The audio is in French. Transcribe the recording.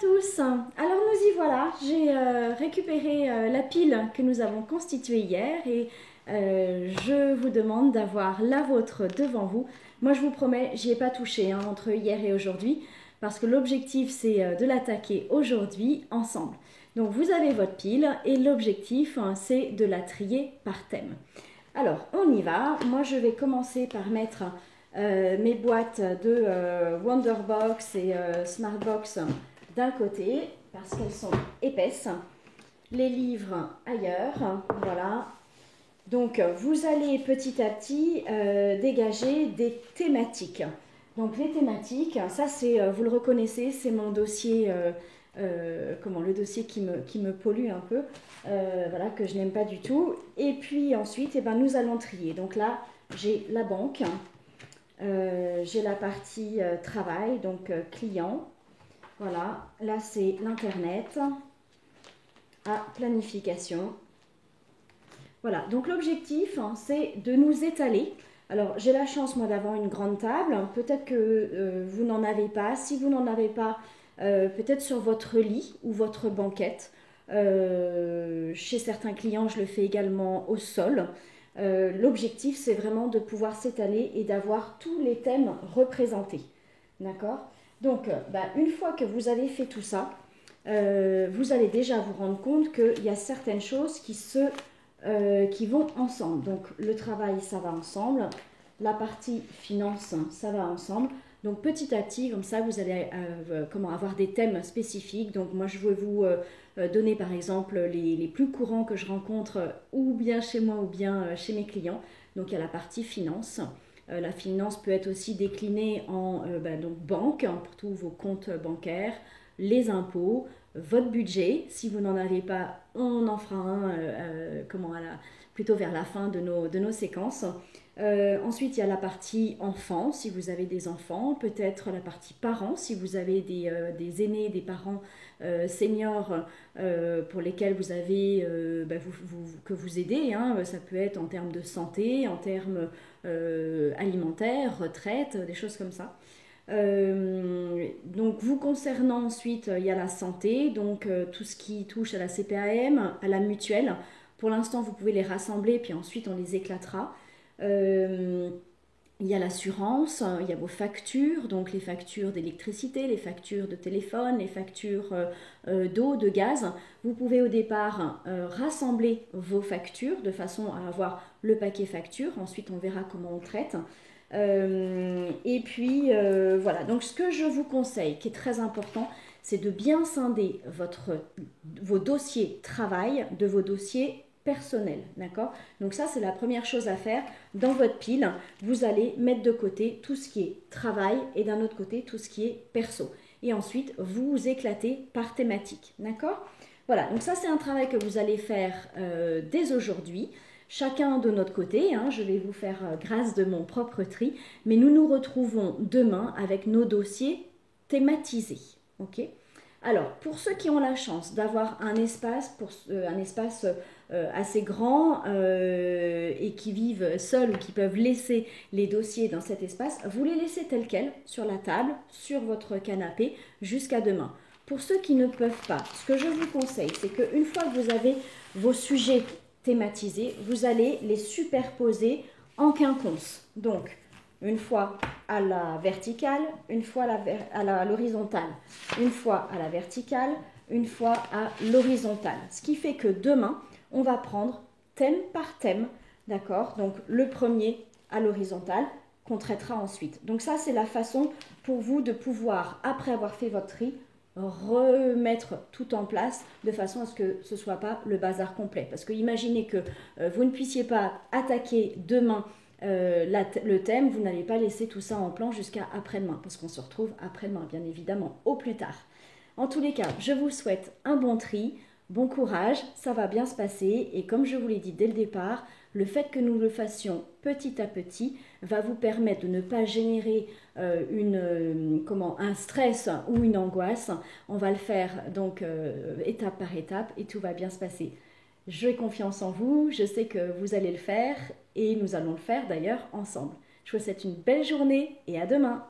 tous, alors nous y voilà, j'ai récupéré la pile que nous avons constituée hier et je vous demande d'avoir la vôtre devant vous. Moi je vous promets, j'y ai pas touché entre hier et aujourd'hui parce que l'objectif c'est de l'attaquer aujourd'hui ensemble. Donc vous avez votre pile et l'objectif c'est de la trier par thème. Alors on y va, moi je vais commencer par mettre mes boîtes de Wonderbox et Smartbox d'un côté parce qu'elles sont épaisses, les livres ailleurs, voilà. Donc vous allez petit à petit dégager des thématiques. Donc les thématiques, ça c'est, vous le reconnaissez, c'est mon dossier, le dossier qui me pollue un peu, voilà, que je n'aime pas du tout. Et puis ensuite, nous allons trier. Donc là, j'ai la banque. J'ai la partie travail, donc client. Voilà, là c'est l'internet. Planification. Voilà, donc l'objectif c'est de nous étaler. Alors j'ai la chance moi d'avoir une grande table. Peut-être que vous n'en avez pas. Si vous n'en avez pas, peut-être sur votre lit ou votre banquette. Chez certains clients, je le fais également au sol. L'objectif, c'est vraiment de pouvoir s'étaler et d'avoir tous les thèmes représentés. D'accord? Donc, une fois que vous avez fait tout ça, vous allez déjà vous rendre compte qu'il y a certaines choses qui vont ensemble. Donc, le travail, ça va ensemble. La partie finance, ça va ensemble. Donc, petit à petit, comme ça, vous allez avoir des thèmes spécifiques. Donc, moi, je veux vous donner, par exemple, les plus courants que je rencontre ou bien chez moi ou bien chez mes clients. Donc, il y a la partie finance. La finance peut être aussi déclinée en donc banque, pour tous vos comptes bancaires, les impôts, votre budget. Si vous n'en avez pas, on en fera un plutôt vers la fin de nos séquences. Ensuite, il y a la partie enfants, si vous avez des enfants, peut-être la partie parents, si vous avez des aînés, des parents seniors pour lesquels vous avez que vous aidez. Ça peut être en termes de santé, en termes alimentaires, retraite, des choses comme ça. Donc vous concernant ensuite, il y a la santé, donc tout ce qui touche à la CPAM, à la mutuelle. Pour l'instant, vous pouvez les rassembler, puis ensuite on les éclatera. Il y a l'assurance, il y a vos factures, donc les factures d'électricité, les factures de téléphone, les factures d'eau, de gaz. Vous pouvez au départ rassembler vos factures de façon à avoir le paquet facture. Ensuite, on verra comment on traite. Et puis, voilà. Donc, ce que je vous conseille, qui est très important, c'est de bien scinder vos dossiers travail de vos dossiers personnel, d'accord? Donc ça, c'est la première chose à faire. Dans votre pile, vous allez mettre de côté tout ce qui est travail et d'un autre côté, tout ce qui est perso. Et ensuite, vous éclatez par thématique, d'accord? Voilà, donc ça, c'est un travail que vous allez faire dès aujourd'hui. Chacun de notre côté, je vais vous faire grâce de mon propre tri, mais nous nous retrouvons demain avec nos dossiers thématisés, ok? Alors, pour ceux qui ont la chance d'avoir un espace, assez grand et qui vivent seuls ou qui peuvent laisser les dossiers dans cet espace, vous les laissez tels quels sur la table, sur votre canapé, jusqu'à demain. Pour ceux qui ne peuvent pas, ce que je vous conseille, c'est qu'une fois que vous avez vos sujets thématisés, vous allez les superposer en quinconce. Donc, une fois à la verticale, une fois à l'horizontale, une fois à la verticale, une fois à l'horizontale. Ce qui fait que demain, on va prendre thème par thème, d'accord? Donc le premier à l'horizontale qu'on traitera ensuite. Donc ça, c'est la façon pour vous de pouvoir, après avoir fait votre tri, remettre tout en place de façon à ce que ce ne soit pas le bazar complet. Parce que imaginez que vous ne puissiez pas attaquer demain le thème, vous n'allez pas laisser tout ça en plan jusqu'à après-demain, parce qu'on se retrouve après-demain, bien évidemment, au plus tard. En tous les cas, je vous souhaite un bon tri, bon courage, ça va bien se passer, et comme je vous l'ai dit dès le départ, le fait que nous le fassions petit à petit va vous permettre de ne pas générer un stress ou une angoisse. On va le faire donc étape par étape et tout va bien se passer. J'ai confiance en vous, je sais que vous allez le faire et nous allons le faire d'ailleurs ensemble. Je vous souhaite une belle journée et à demain.